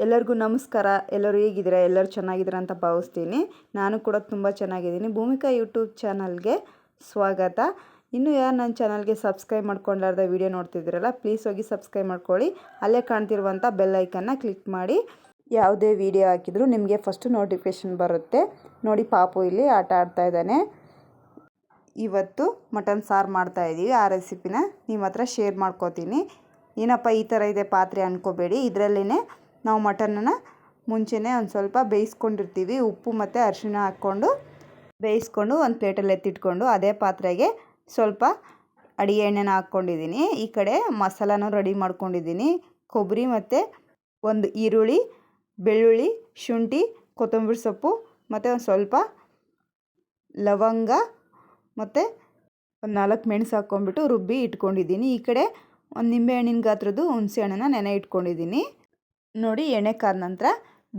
ಎಲ್ಲರಿಗೂ ನಮಸ್ಕಾರ. ಎಲ್ಲರೂ ಹೇಗಿದ್ದೀರಾ? ಎಲ್ಲರೂ ಚೆನ್ನಾಗಿದ್ದೀರಾ ಅಂತ ಭಾವಿಸ್ತೀನಿ. ನಾನು ಕೂಡ ತುಂಬ ಚೆನ್ನಾಗಿದ್ದೀನಿ. ಭೂಮಿಕಾ ಯೂಟ್ಯೂಬ್ ಚಾನಲ್ಗೆ ಸ್ವಾಗತ. ಇನ್ನೂ ಯಾರು ನನ್ನ ಚಾನಲ್ಗೆ ಸಬ್ಸ್ಕ್ರೈಬ್ ಮಾಡ್ಕೊಂಡಾರ್ದ ವಿಡಿಯೋ ನೋಡ್ತಿದ್ದೀರಲ್ಲ, ಪ್ಲೀಸ್ ಹೋಗಿ ಸಬ್ಸ್ಕ್ರೈಬ್ ಮಾಡ್ಕೊಳ್ಳಿ. ಅಲ್ಲೇ ಕಾಣ್ತಿರುವಂಥ ಬೆಲ್ ಐಕನ್ನ ಕ್ಲಿಕ್ ಮಾಡಿ. ಯಾವುದೇ ವಿಡಿಯೋ ಹಾಕಿದರೂ ನಿಮಗೆ ಫಸ್ಟು ನೋಟಿಫಿಕೇಷನ್ ಬರುತ್ತೆ. ನೋಡಿ, ಪಾಪು ಇಲ್ಲಿ ಆಟ ಆಡ್ತಾ ಇದ್ದಾನೆ. ಇವತ್ತು ಮಟನ್ ಸಾರು ಮಾಡ್ತಾಯಿದ್ದೀವಿ. ಆ ರೆಸಿಪಿನ ನಿಮ್ಮ ಹತ್ರ ಶೇರ್ ಮಾಡ್ಕೋತೀನಿ. ಏನಪ್ಪ ಈ ಥರ ಇದೆ ಪಾತ್ರೆ ಅಂದ್ಕೋಬೇಡಿ. ಇದರಲ್ಲೇ ನಾವು ಮಟನನ್ನು ಮುಂಚೆನೇ ಒಂದು ಸ್ವಲ್ಪ ಬೇಯಿಸ್ಕೊಂಡಿರ್ತೀವಿ. ಉಪ್ಪು ಮತ್ತು ಅರಿಶಿಣ ಹಾಕ್ಕೊಂಡು ಬೇಯಿಸ್ಕೊಂಡು ಒಂದು ಪ್ಲೇಟಲ್ಲಿ ಎತ್ತಿಟ್ಕೊಂಡು ಅದೇ ಪಾತ್ರೆಗೆ ಸ್ವಲ್ಪ ಅಡಿಗೆ ಎಣ್ಣೆನ ಹಾಕ್ಕೊಂಡಿದ್ದೀನಿ. ಈ ಕಡೆ ಮಸಾಲಾನು ರೆಡಿ ಮಾಡ್ಕೊಂಡಿದ್ದೀನಿ. ಕೊಬ್ಬರಿ ಮತ್ತು ಒಂದು ಈರುಳ್ಳಿ, ಬೆಳ್ಳುಳ್ಳಿ, ಶುಂಠಿ, ಕೊತ್ತಂಬರಿ ಸೊಪ್ಪು ಮತ್ತು ಒಂದು ಸ್ವಲ್ಪ ಲವಂಗ ಮತ್ತು ಒಂದು 4 ಮೆಣಸು ಹಾಕ್ಕೊಂಡ್ಬಿಟ್ಟು ರುಬ್ಬಿ ಇಟ್ಕೊಂಡಿದ್ದೀನಿ. ಈ ಕಡೆ ಒಂದು ನಿಂಬೆಹಣ್ಣಿನ ಗಾತ್ರದ್ದು ಹುಣಸೆ ಹಣ್ಣನ್ನು ನೆನೆ ಇಟ್ಕೊಂಡಿದ್ದೀನಿ. ನೋಡಿ, ಎಣ್ಣೆ ಕಾದ ನಂತರ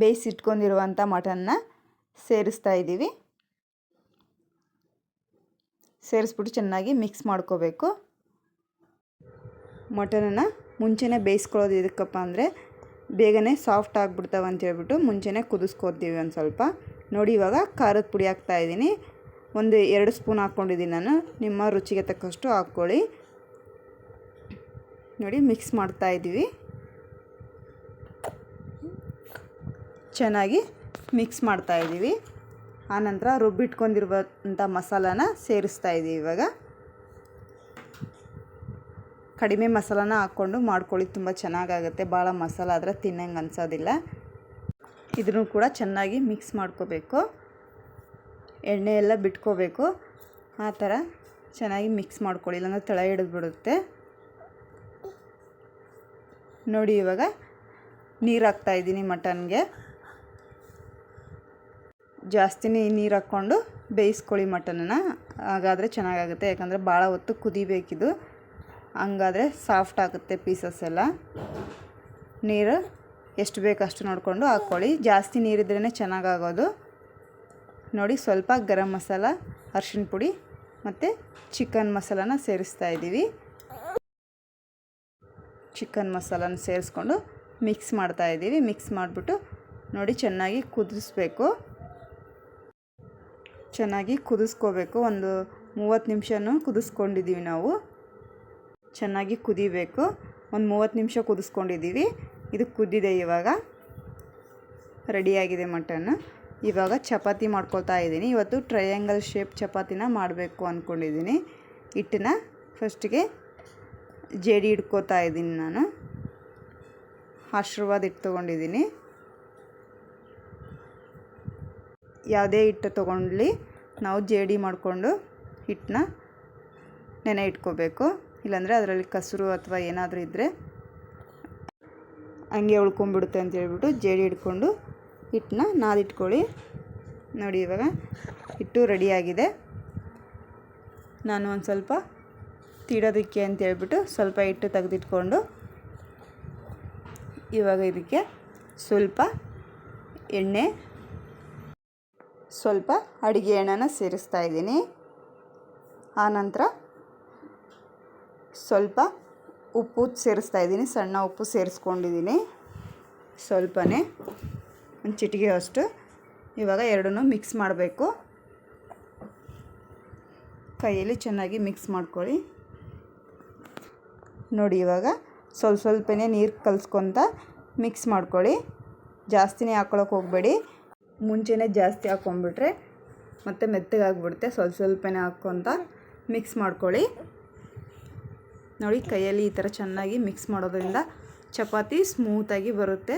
ಬೇಯಿಸಿಟ್ಕೊಂಡಿರುವಂಥ ಮಟನ್ನ ಸೇರಿಸ್ತಾ ಇದ್ದೀವಿ. ಸೇರಿಸ್ಬಿಟ್ಟು ಚೆನ್ನಾಗಿ ಮಿಕ್ಸ್ ಮಾಡ್ಕೋಬೇಕು. ಮಟನನ್ನು ಮುಂಚೆನೇ ಬೇಯಿಸ್ಕೊಳ್ಳೋದು ಎದಕ್ಕಪ್ಪ ಅಂದರೆ ಬೇಗನೆ ಸಾಫ್ಟ್ ಆಗಿಬಿಡ್ತಾವೆ ಅಂತೇಳ್ಬಿಟ್ಟು ಮುಂಚೆನೇ ಕುದಿಸ್ಕೊತೀವಿ ಒಂದು ಸ್ವಲ್ಪ. ನೋಡಿ, ಇವಾಗ ಖಾರದ ಪುಡಿ ಹಾಕ್ತಾಯಿದ್ದೀನಿ. ಒಂದು 2 ಸ್ಪೂನ್ ಹಾಕ್ಕೊಂಡಿದ್ದೀನಿ ನಾನು. ನಿಮ್ಮ ರುಚಿಗೆ ತಕ್ಕಷ್ಟು ಹಾಕ್ಕೊಳ್ಳಿ. ನೋಡಿ, ಮಿಕ್ಸ್ ಮಾಡ್ತಾಯಿದ್ದೀವಿ. ಚೆನ್ನಾಗಿ ಮಿಕ್ಸ್ ಮಾಡ್ತಾಯಿದ್ದೀವಿ. ಆನಂತರ ರುಬ್ಬಿಟ್ಕೊಂಡಿರುವಂಥ ಮಸಾಲಾನ ಸೇರಿಸ್ತಾ ಇದ್ದೀವಿ. ಇವಾಗ ಕಡಿಮೆ ಮಸಾಲಾನ ಹಾಕ್ಕೊಂಡು ಮಾಡ್ಕೊಳ್ಳಿ, ತುಂಬ ಚೆನ್ನಾಗಾಗುತ್ತೆ. ಭಾಳ ಮಸಾಲ ಆದರೆ ತಿನ್ನಂಗೆ ಅನಿಸೋದಿಲ್ಲ. ಇದನ್ನು ಕೂಡ ಚೆನ್ನಾಗಿ ಮಿಕ್ಸ್ ಮಾಡ್ಕೋಬೇಕು. ಎಣ್ಣೆ ಎಲ್ಲ ಬಿಟ್ಕೋಬೇಕು. ಆ ಥರ ಚೆನ್ನಾಗಿ ಮಿಕ್ಸ್ ಮಾಡ್ಕೊಳ್ಳಿ, ಇಲ್ಲಾಂದರೆ ತಳ ಹಿಡಿದ್ಬಿಡುತ್ತೆ. ನೋಡಿ, ಇವಾಗ ನೀರು ಹಾಕ್ತಾಯಿದ್ದೀನಿ ಮಟನ್ಗೆ. ಜಾಸ್ತಿನೇ ನೀರು ಹಾಕ್ಕೊಂಡು ಬೇಯಿಸ್ಕೊಳ್ಳಿ ಮಟನನ್ನು. ಹಾಗಾದರೆ ಚೆನ್ನಾಗಾಗುತ್ತೆ. ಯಾಕಂದರೆ ಭಾಳ ಹೊತ್ತು ಕುದಿಬೇಕಿದು. ಹಂಗಾದರೆ ಸಾಫ್ಟ್ ಆಗುತ್ತೆ ಪೀಸಸ್ ಎಲ್ಲ. ನೀರು ಎಷ್ಟು ಬೇಕು ಅಷ್ಟು ನೋಡಿಕೊಂಡು ಹಾಕ್ಕೊಳ್ಳಿ. ಜಾಸ್ತಿ ನೀರಿದ್ರೇ ಚೆನ್ನಾಗಾಗೋದು. ನೋಡಿ, ಸ್ವಲ್ಪ ಗರಂ ಮಸಾಲ, ಅರಿಶಿಣ ಪುಡಿ ಮತ್ತು ಚಿಕನ್ ಮಸಾಲಾನ ಸೇರಿಸ್ತಾ ಇದ್ದೀವಿ. ಚಿಕನ್ ಮಸಾಲಾನ ಸೇರಿಸ್ಕೊಂಡು ಮಿಕ್ಸ್ ಮಾಡ್ತಾಯಿದ್ದೀವಿ. ಮಿಕ್ಸ್ ಮಾಡಿಬಿಟ್ಟು ನೋಡಿ, ಚೆನ್ನಾಗಿ ಕುದಿಸ್ಬೇಕು. ಚೆನ್ನಾಗಿ ಕುದಿಸ್ಕೋಬೇಕು. ಒಂದು 30 ನಿಮಿಷನೂ ಕುದಿಸ್ಕೊಂಡಿದ್ದೀವಿ ನಾವು. ಚೆನ್ನಾಗಿ ಕುದಿಬೇಕು. ಒಂದು 30 ನಿಮಿಷ ಕುದಿಸ್ಕೊಂಡಿದ್ದೀವಿ. ಇದು ಕುದ್ದಿದೆ. ಇವಾಗ ರೆಡಿಯಾಗಿದೆ ಮಟನ್. ಇವಾಗ ಚಪಾತಿ ಮಾಡ್ಕೊಳ್ತಾ ಇದ್ದೀನಿ. ಇವತ್ತು ಟ್ರಯಾಂಗಲ್ ಶೇಪ್ ಚಪಾತಿನ ಮಾಡಬೇಕು ಅಂದ್ಕೊಂಡಿದ್ದೀನಿ. ಹಿಟ್ಟನ್ನ ಫಸ್ಟಿಗೆ ಜೇಡಿ ಹಿಡ್ಕೋತಾ ಇದ್ದೀನಿ ನಾನು. ಆಶೀರ್ವಾದ ಹಿಟ್ಟು ತೊಗೊಂಡಿದ್ದೀನಿ. ಯಾವುದೇ ಹಿಟ್ಟು ತೊಗೊಂಡ್ಲಿ ನಾವು ಜೇಡಿ ಮಾಡಿಕೊಂಡು ಹಿಟ್ಟನ್ನ ನೆನೆ ಇಟ್ಕೋಬೇಕು. ಇಲ್ಲಾಂದರೆ ಅದರಲ್ಲಿ ಕಸರು ಅಥವಾ ಏನಾದರೂ ಇದ್ದರೆ ಹಂಗೆ ಉಳ್ಕೊಂಬಿಡುತ್ತೆ ಅಂತೇಳ್ಬಿಟ್ಟು ಜೇಡಿ ಹಿಡ್ಕೊಂಡು ಹಿಟ್ಟನ್ನ ನಾದಿಟ್ಕೊಳ್ಳಿ. ನೋಡಿ, ಇವಾಗ ಹಿಟ್ಟು ರೆಡಿಯಾಗಿದೆ. ನಾನು ಒಂದು ಸ್ವಲ್ಪ ತೀಡೋದಕ್ಕೆ ಅಂತೇಳ್ಬಿಟ್ಟು ಸ್ವಲ್ಪ ಹಿಟ್ಟು ತೆಗೆದಿಟ್ಕೊಂಡು ಇವಾಗ ಇದಕ್ಕೆ ಸ್ವಲ್ಪ ಎಣ್ಣೆ, ಸ್ವಲ್ಪ ಅಡುಗೆ ಎಣ್ಣೆನ ಸೇರಿಸ್ತಾ ಇದ್ದೀನಿ. ಆನಂತರ ಸ್ವಲ್ಪ ಉಪ್ಪು ಸೇರಿಸ್ತಾ ಇದ್ದೀನಿ. ಸಣ್ಣ ಉಪ್ಪು ಸೇರಿಸ್ಕೊಂಡಿದ್ದೀನಿ, ಸ್ವಲ್ಪನೇ, ಒಂದು ಚಿಟಿಕೆ ಅಷ್ಟು. ಇವಾಗ ಎರಡನ್ನೂ ಮಿಕ್ಸ್ ಮಾಡಬೇಕು. ಕೈಯಲ್ಲಿ ಚೆನ್ನಾಗಿ ಮಿಕ್ಸ್ ಮಾಡ್ಕೊಳ್ಳಿ. ನೋಡಿ, ಇವಾಗ ಸ್ವಲ್ಪನೇ ನೀರು ಕಲಿಸ್ಕೊತ ಮಿಕ್ಸ್ ಮಾಡ್ಕೊಳ್ಳಿ. ಜಾಸ್ತಿನೇ ಹಾಕ್ಕೊಳಕ್ಕೆ ಹೋಗಬೇಡಿ. ಮುಂಚೆನೇ ಜಾಸ್ತಿ ಹಾಕ್ಕೊಂಡ್ಬಿಟ್ರೆ ಮತ್ತು ಮೆತ್ತಗಾಗ್ಬಿಡುತ್ತೆ. ಸ್ವಲ್ಪನೇ ಹಾಕ್ಕೊತ ಮಿಕ್ಸ್ ಮಾಡ್ಕೊಳ್ಳಿ. ನೋಡಿ, ಕೈಯಲ್ಲಿ ಈ ಥರ ಚೆನ್ನಾಗಿ ಮಿಕ್ಸ್ ಮಾಡೋದ್ರಿಂದ ಚಪಾತಿ ಸ್ಮೂತಾಗಿ ಬರುತ್ತೆ.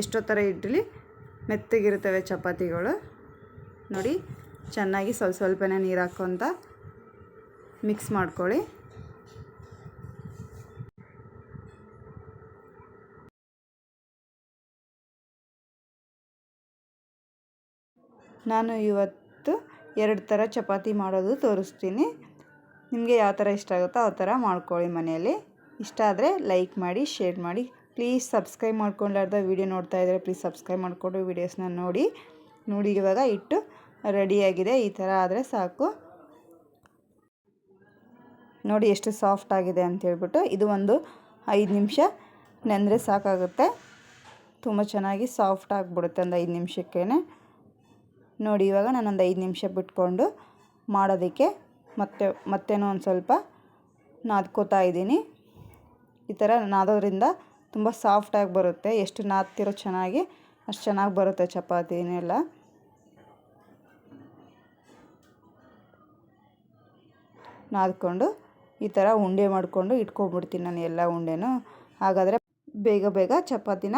ಎಷ್ಟೋ ಥರ ಇಡ್ಲಿ ಮೆತ್ತಗಿರ್ತವೆ ಚಪಾತಿಗಳು. ನೋಡಿ, ಚೆನ್ನಾಗಿ ಸ್ವಲ್ಪನೇ ನೀರು ಹಾಕ್ಕೊತ ಮಿಕ್ಸ್ ಮಾಡ್ಕೊಳ್ಳಿ. ನಾನು ಇವತ್ತು 2 ಥರ ಚಪಾತಿ ಮಾಡೋದು ತೋರಿಸ್ತೀನಿ. ನಿಮಗೆ ಯಾವ ಥರ ಇಷ್ಟ ಆಗುತ್ತೋ ಆ ಥರ ಮಾಡ್ಕೊಳ್ಳಿ ಮನೆಯಲ್ಲಿ. ಇಷ್ಟ ಆದರೆ ಲೈಕ್ ಮಾಡಿ, ಶೇರ್ ಮಾಡಿ. ಪ್ಲೀಸ್ ಸಬ್ಸ್ಕ್ರೈಬ್ ಮಾಡ್ಕೊಂಡಾರ್ದ ವಿಡಿಯೋ ನೋಡ್ತಾ ಇದ್ದರೆ ಪ್ಲೀಸ್ ಸಬ್ಸ್ಕ್ರೈಬ್ ಮಾಡಿಕೊಂಡು ವೀಡಿಯೋಸ್ನ ನೋಡಿ. ಇವಾಗ ಹಿಟ್ಟು ರೆಡಿಯಾಗಿದೆ. ಈ ಥರ ಆದರೆ ಸಾಕು. ನೋಡಿ ಎಷ್ಟು ಸಾಫ್ಟ್ ಆಗಿದೆ ಅಂಥೇಳ್ಬಿಟ್ಟು. ಇದು ಒಂದು 5 ನಿಮಿಷ ನೆಂದರೆ ಸಾಕಾಗುತ್ತೆ. ತುಂಬ ಚೆನ್ನಾಗಿ ಸಾಫ್ಟ್ ಆಗಿಬಿಡುತ್ತೆ ಒಂದು 5 ನಿಮಿಷಕ್ಕೇ. ನೋಡಿ ಇವಾಗ ನಾನೊಂದು 5 ನಿಮಿಷ ಬಿಟ್ಕೊಂಡು ಮಾಡೋದಕ್ಕೆ ಮತ್ತೇನೋ ಒಂದು ಸ್ವಲ್ಪ ನಾದ್ಕೋತಾ ಇದ್ದೀನಿ. ಈ ಥರ ನಾದೋದ್ರಿಂದ ತುಂಬ ಸಾಫ್ಟಾಗಿ ಬರುತ್ತೆ. ಎಷ್ಟು ನಾದ್ತಿರೋ ಚೆನ್ನಾಗಿ ಅಷ್ಟು ಚೆನ್ನಾಗಿ ಬರುತ್ತೆ ಚಪಾತಿನೆಲ್ಲ. ನಾದ್ಕೊಂಡು ಈ ಥರ ಉಂಡೆ ಮಾಡಿಕೊಂಡು ಇಟ್ಕೊಂಡ್ಬಿಡ್ತೀನಿ ನಾನು ಎಲ್ಲ ಉಂಡೆನೂ. ಹಾಗಾದರೆ ಬೇಗ ಬೇಗ ಚಪಾತಿನ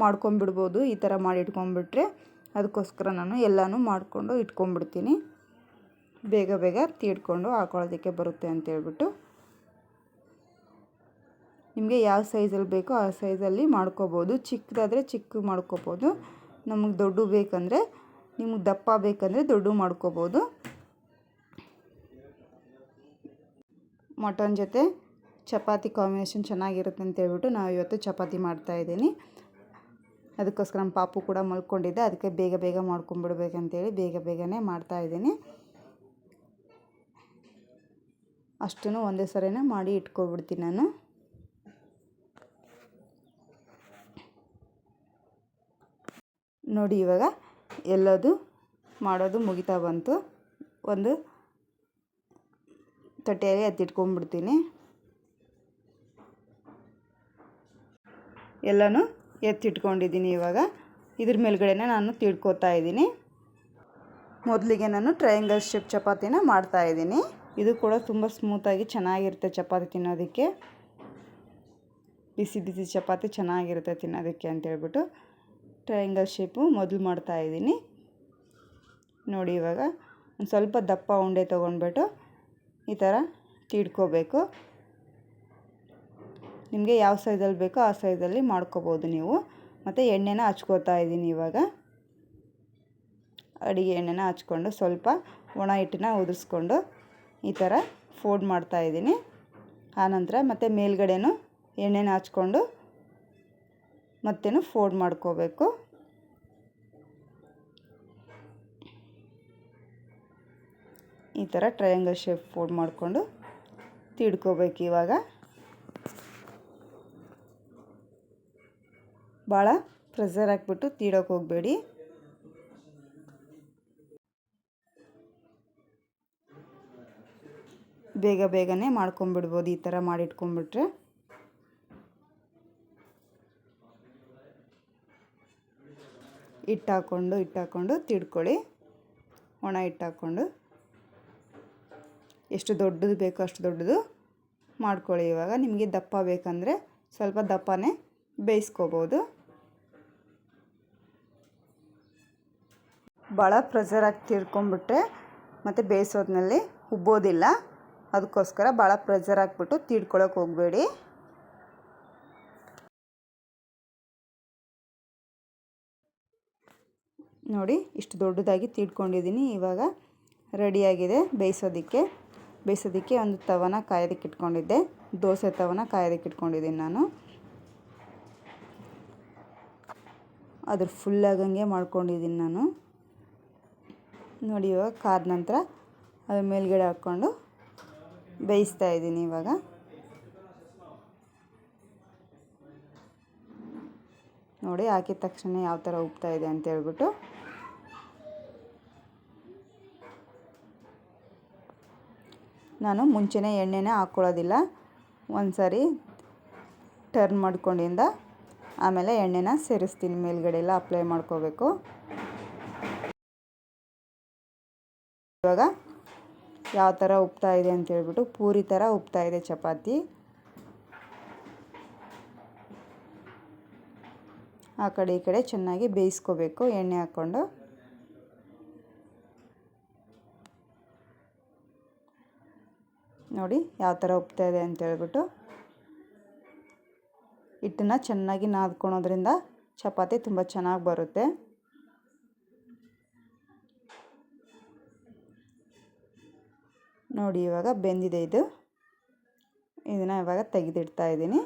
ಮಾಡ್ಕೊಂಬಿಡ್ಬೋದು. ಈ ಥರ ಮಾಡಿ ಇಟ್ಕೊಂಡ್ಬಿಟ್ರೆ ಅದಕ್ಕೋಸ್ಕರ ನಾನು ಎಲ್ಲನೂ ಮಾಡಿಕೊಂಡು ಇಟ್ಕೊಂಡ್ಬಿಡ್ತೀನಿ. ಬೇಗ ಬೇಗ ತೀಡ್ಕೊಂಡು ಹಾಕೊಳ್ಳೋದಕ್ಕೆ ಬರುತ್ತೆ ಅಂತೇಳ್ಬಿಟ್ಟು. ನಿಮಗೆ ಯಾವ ಸೈಜಲ್ಲಿ ಬೇಕೋ ಆ ಸೈಜಲ್ಲಿ ಮಾಡ್ಕೋಬೋದು. ಚಿಕ್ಕದಾದರೆ ಚಿಕ್ಕ ಮಾಡ್ಕೋಬೋದು. ನಮಗೆ ದೊಡ್ಡ ಬೇಕಂದರೆ, ನಿಮಗೆ ದಪ್ಪ ಬೇಕಂದರೆ ದೊಡ್ಡ ಮಾಡ್ಕೋಬೋದು. ಮಟನ್ ಜೊತೆ ಚಪಾತಿ ಕಾಂಬಿನೇಷನ್ ಚೆನ್ನಾಗಿರುತ್ತೆ ಅಂತೇಳ್ಬಿಟ್ಟು ನಾವು ಇವತ್ತು ಚಪಾತಿ ಮಾಡ್ತಾಯಿದ್ದೀನಿ. ಅದಕ್ಕೋಸ್ಕರ ನಮ್ಮ ಪಾಪು ಕೂಡ ಮಲ್ಕೊಂಡಿದ್ದೆ. ಅದಕ್ಕೆ ಬೇಗ ಬೇಗ ಮಾಡ್ಕೊಂಬಿಡ್ಬೇಕಂತೇಳಿ ಬೇಗ ಬೇಗನೆ ಮಾಡ್ತಾಯಿದ್ದೀನಿ. ಅಷ್ಟನ್ನು ಒಂದೇ ಸರಿನೇ ಮಾಡಿ ಇಟ್ಕೊಬಿಡ್ತೀನಿ ನಾನು. ನೋಡಿ ಇವಾಗ ಎಲ್ಲದು ಮಾಡೋದು ಮುಗಿತಾ ಬಂತು. ಒಂದು ತಟ್ಟೆಯಲ್ಲಿ ಎತ್ತಿಟ್ಕೊಂಡ್ಬಿಡ್ತೀನಿ. ಎಲ್ಲನೂ ಎತ್ತಿಟ್ಕೊಂಡಿದ್ದೀನಿ. ಇವಾಗ ಇದ್ರ ಮೇಲ್ಗಡೆನೇ ನಾನು ತಿಳ್ಕೊತಾ ಇದ್ದೀನಿ. ಮೊದಲಿಗೆ ನಾನು ಟ್ರಯಾಂಗಲ್ ಶೇಪ್ ಚಪಾತಿನ ಮಾಡ್ತಾಯಿದ್ದೀನಿ. ಇದು ಕೂಡ ತುಂಬ ಸ್ಮೂತಾಗಿ ಚೆನ್ನಾಗಿರುತ್ತೆ ಚಪಾತಿ ತಿನ್ನೋದಕ್ಕೆ. ಬಿಸಿ ಬಿಸಿ ಚಪಾತಿ ಚೆನ್ನಾಗಿರುತ್ತೆ ತಿನ್ನೋದಕ್ಕೆ ಅಂತೇಳ್ಬಿಟ್ಟು ಟ್ರಯಾಂಗಲ್ ಶೇಪು ಮೊದಲು ಮಾಡ್ತಾಯಿದ್ದೀನಿ. ನೋಡಿ ಇವಾಗ ಒಂದು ಸ್ವಲ್ಪ ದಪ್ಪ ಉಂಡೆ ತೊಗೊಂಡ್ಬಿಟ್ಟು ಈ ಥರ ತೀಡ್ಕೋಬೇಕು. ನಿಮಗೆ ಯಾವ ಸೈಜಲ್ಲಿ ಬೇಕೋ ಆ ಸೈಜಲ್ಲಿ ಮಾಡ್ಕೋಬೋದು ನೀವು. ಮತ್ತು ಎಣ್ಣೆನ ಹಚ್ಕೋತಾ ಇದ್ದೀನಿ. ಇವಾಗ ಅಡುಗೆ ಎಣ್ಣೆನ ಹಚ್ಕೊಂಡು ಸ್ವಲ್ಪ ಒಣ ಹಿಟ್ಟನ್ನ ಉದುರಿಸ್ಕೊಂಡು ಈ ಥರ ಫೋಲ್ಡ್ ಮಾಡ್ತಾಯಿದ್ದೀನಿ. ಆನಂತರ ಮತ್ತು ಮೇಲ್ಗಡೆನೂ ಎಣ್ಣೆನ ಹಚ್ಕೊಂಡು ಮತ್ತೇನು ಫೋಲ್ಡ್ ಮಾಡ್ಕೋಬೇಕು. ಈ ಥರ ಟ್ರಯಾಂಗಲ್ ಶೇಪ್ ಫೋಲ್ಡ್ ಮಾಡಿಕೊಂಡು ತಿಡ್ಕೋಬೇಕು. ಇವಾಗ ಭಾಳ ಪ್ರೆಷರ್ ಹಾಕ್ಬಿಟ್ಟು ತೀಡೋಕೆ ಹೋಗಬೇಡಿ. ಬೇಗ ಬೇಗನೆ ಮಾಡ್ಕೊಂಬಿಡ್ಬೋದು ಈ ಥರ ಮಾಡಿಟ್ಕೊಂಡ್ಬಿಟ್ರೆ. ಹಿಟ್ಟು ಹಾಕ್ಕೊಂಡು ತಿಡ್ಕೊಳ್ಳಿ. ಒಣ ಹಿಟ್ಟು ಹಾಕ್ಕೊಂಡು ಎಷ್ಟು ದೊಡ್ಡದು ಬೇಕೋ ಅಷ್ಟು ದೊಡ್ಡದು ಮಾಡ್ಕೊಳ್ಳಿ. ಇವಾಗ ನಿಮಗೆ ದಪ್ಪ ಬೇಕಂದರೆ ಸ್ವಲ್ಪ ದಪ್ಪನೇ ಬೇಯಿಸ್ಕೋಬೋದು. ಭಾಳ ಪ್ರೆಷರ್ ಹಾಕಿ ತಿಡ್ಕೊಂಬಿಟ್ರೆ ಮತ್ತು ಬೇಯಿಸೋದ್ರಲ್ಲಿ ಉಬ್ಬೋದಿಲ್ಲ. ಅದಕ್ಕೋಸ್ಕರ ಭಾಳ ಪ್ರೆಷರ್ ಹಾಕ್ಬಿಟ್ಟು ತೀಡ್ಕೊಳ್ಳೋಕೆ ಹೋಗಬೇಡಿ. ನೋಡಿ ಇಷ್ಟು ದೊಡ್ಡದಾಗಿ ತೀಡ್ಕೊಂಡಿದ್ದೀನಿ. ಇವಾಗ ರೆಡಿಯಾಗಿದೆ ಬೇಯಿಸೋದಕ್ಕೆ ಒಂದು ತವನ ಕಾಯೋದಕ್ಕೆ ಇಟ್ಕೊಂಡಿದ್ದೆ. ದೋಸೆ ತವನ ಕಾಯೋದಕ್ಕೆ ಇಟ್ಕೊಂಡಿದ್ದೀನಿ ನಾನು. ಅದ್ರ ಫುಲ್ಲಾಗಂಗೆ ಮಾಡ್ಕೊಂಡಿದ್ದೀನಿ ನಾನು. ನೋಡಿ ಇವಾಗ ಕಾದ ನಂತರ ಅದ್ರ ಮೇಲ್ಗಡೆ ಹಾಕ್ಕೊಂಡು ಬೇಯಿಸ್ತಾ ಇದ್ದೀನಿ. ಇವಾಗ ನೋಡಿ ಹಾಕಿದ ತಕ್ಷಣ ಯಾವ ಥರ ಉಬ್ತಾ ಇದೆ ಅಂತ ಹೇಳ್ಬಿಟ್ಟು. ನಾನು ಮುಂಚೆನೇ ಎಣ್ಣೆನೇ ಹಾಕ್ಕೊಳ್ಳೋದಿಲ್ಲ. ಒಂದು ಸಾರಿ ಟರ್ನ್ ಮಾಡ್ಕೊಂಡಿಂದ ಆಮೇಲೆ ಎಣ್ಣೆನ ಸೇರಿಸ್ತೀನಿ. ಮೇಲ್ಗಡೆ ಎಲ್ಲ ಅಪ್ಲೈ ಮಾಡ್ಕೋಬೇಕು. ಇವಾಗ ಯಾವ ಥರ ಉಬ್ತಾ ಇದೆ ಅಂತ ಹೇಳ್ಬಿಟ್ಟು ಪೂರಿ ಥರ ಉಬ್ತಾ ಇದೆ ಚಪಾತಿ. ಆ ಕಡೆ ಈ ಕಡೆ ಚೆನ್ನಾಗಿ ಬೇಯಿಸ್ಕೋಬೇಕು ಎಣ್ಣೆ ಹಾಕ್ಕೊಂಡು. ನೋಡಿ ಯಾವ ಥರ ಉಬ್ತಾ ಇದೆ ಅಂತ ಹೇಳ್ಬಿಟ್ಟು. ಹಿಟ್ಟನ್ನು ಚೆನ್ನಾಗಿ ನಾದ್ಕೊಳೋದ್ರಿಂದ ಚಪಾತಿ ತುಂಬ ಚೆನ್ನಾಗಿ ಬರುತ್ತೆ. ನೋಡಿ ಇವಾಗ ಬೆಂದಿದೆ ಇದು. ಇದನ್ನು ಇವಾಗ ತೆಗೆದಿಡ್ತಾ ಇದ್ದೀನಿ.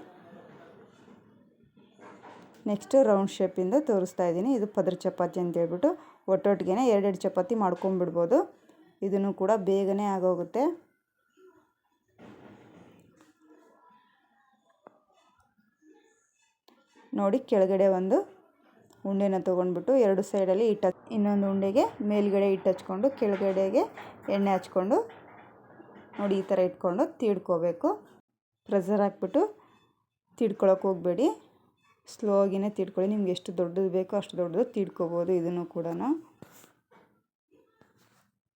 ನೆಕ್ಸ್ಟು ರೌಂಡ್ ಶೇಪಿಂದ ತೋರಿಸ್ತಾ ಇದ್ದೀನಿ. ಇದು ಪದರ ಚಪಾತಿ ಅಂತ ಹೇಳ್ಬಿಟ್ಟು ಒಟ್ಟೊಟ್ಟಿಗೆ 2 ಚಪಾತಿ ಮಾಡ್ಕೊಂಬಿಡ್ಬೋದು. ಇದನ್ನು ಕೂಡ ಬೇಗನೆ ಆಗೋಗುತ್ತೆ. ನೋಡಿ ಕೆಳಗಡೆ ಒಂದು ಉಂಡೆನ ತೊಗೊಂಡ್ಬಿಟ್ಟು ಎರಡು ಸೈಡಲ್ಲಿ ಇನ್ನೊಂದು ಉಂಡೆಗೆ ಮೇಲ್ಗಡೆ ಹಿಟ್ಟು ಹಚ್ಕೊಂಡು ಕೆಳಗಡೆಗೆ ಎಣ್ಣೆ ಹಚ್ಕೊಂಡು ನೋಡಿ ಈ ಥರ ಇಟ್ಕೊಂಡು ತೀಡ್ಕೋಬೇಕು. ಪ್ರೆಷರ್ ಹಾಕ್ಬಿಟ್ಟು ತೀಡ್ಕೊಳಕ್ಕೆ ಹೋಗಬೇಡಿ, ಸ್ಲೋ ಆಗಿನೇ ತೀಡ್ಕೊಳ್ಳಿ. ನಿಮ್ಗೆ ಎಷ್ಟು ದೊಡ್ಡದು ಬೇಕೋ ಅಷ್ಟು ದೊಡ್ಡದು ತೀಡ್ಕೋಬೋದು. ಇದನ್ನು ಕೂಡ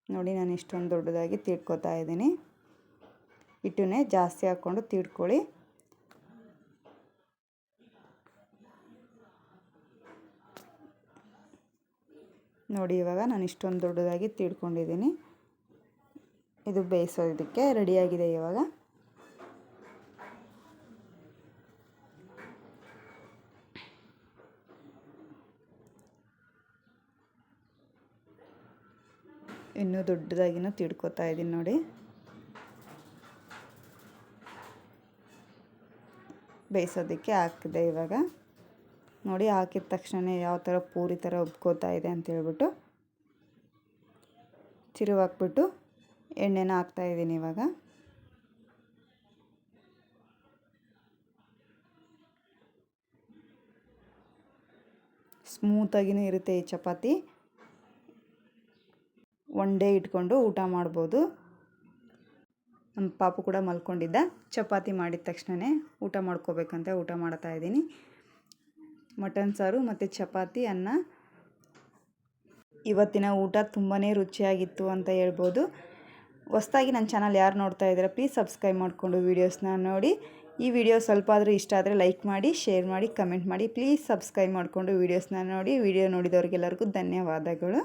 ನೋಡಿ ನಾನು ಇಷ್ಟೊಂದು ದೊಡ್ಡದಾಗಿ ತೀಡ್ಕೋತಾ ಇದ್ದೀನಿ. ಹಿಟ್ಟನ್ನೇ ಜಾಸ್ತಿ ಹಾಕ್ಕೊಂಡು ತೀಡ್ಕೊಳ್ಳಿ. ನೋಡಿ ಇವಾಗ ನಾನು ಇಷ್ಟೊಂದು ದೊಡ್ಡದಾಗಿ ತೀಡ್ಕೊಂಡಿದ್ದೀನಿ. ಇದು ಬೇಯಿಸೋದಕ್ಕೆ ರೆಡಿಯಾಗಿದೆ. ಇವಾಗ ಇನ್ನೂ ದೊಡ್ಡದಾಗಿನೂ ತೀಡ್ಕೊತಾ ಇದ್ದೀನಿ ನೋಡಿ. ಬೇಯಿಸೋದಕ್ಕೆ ಹಾಕಿದೆ. ಇವಾಗ ನೋಡಿ ಹಾಕಿದ ತಕ್ಷಣ ಯಾವ ಥರ ಪೂರಿ ಥರ ಉಬ್ಕೋತಾ ಇದೆ ಅಂತ ಹೇಳ್ಬಿಟ್ಟು ತಿರುವು ಹಾಕ್ಬಿಟ್ಟು ಎಣ್ಣೆನ ಹಾಕ್ತಾಯಿದ್ದೀನಿ. ಇವಾಗ ಸ್ಮೂತಾಗಿಯೂ ಇರುತ್ತೆ ಈ ಚಪಾತಿ. ಒನ್ ಡೇ ಇಟ್ಕೊಂಡು ಊಟ ಮಾಡ್ಬೋದು. ನಮ್ಮ ಪಾಪು ಕೂಡ ಮಲ್ಕೊಂಡಿದ್ದ. ಚಪಾತಿ ಮಾಡಿದ ತಕ್ಷಣವೇ ಊಟ ಮಾಡ್ಕೋಬೇಕಂತ ಊಟ ಮಾಡ್ತಾಯಿದ್ದೀನಿ. ಮಟನ್ ಸಾರು ಮತ್ತು ಚಪಾತಿ, ಅನ್ನ. ಇವತ್ತಿನ ಊಟ ತುಂಬಾ ರುಚಿಯಾಗಿತ್ತು ಅಂತ ಹೇಳ್ಬೋದು. ಹೊಸದಾಗಿ ನನ್ನ ಚಾನಲ್ ಯಾರು ನೋಡ್ತಾ ಇದ್ದೀರಾ ಪ್ಲೀಸ್ ಸಬ್ಸ್ಕ್ರೈಬ್ ಮಾಡಿಕೊಂಡು ವೀಡಿಯೋಸ್ನ ನೋಡಿ. ಈ ವಿಡಿಯೋ ಸ್ವಲ್ಪ ಆದರೂ ಇಷ್ಟ ಆದರೆ ಲೈಕ್ ಮಾಡಿ, ಶೇರ್ ಮಾಡಿ, ಕಮೆಂಟ್ ಮಾಡಿ. ಪ್ಲೀಸ್ ಸಬ್ಸ್ಕ್ರೈಬ್ ಮಾಡಿಕೊಂಡು ವೀಡಿಯೋಸ್ನ ನೋಡಿ. ವಿಡಿಯೋ ನೋಡಿದವ್ರಿಗೆಲ್ಲರಿಗೂ ಧನ್ಯವಾದಗಳು.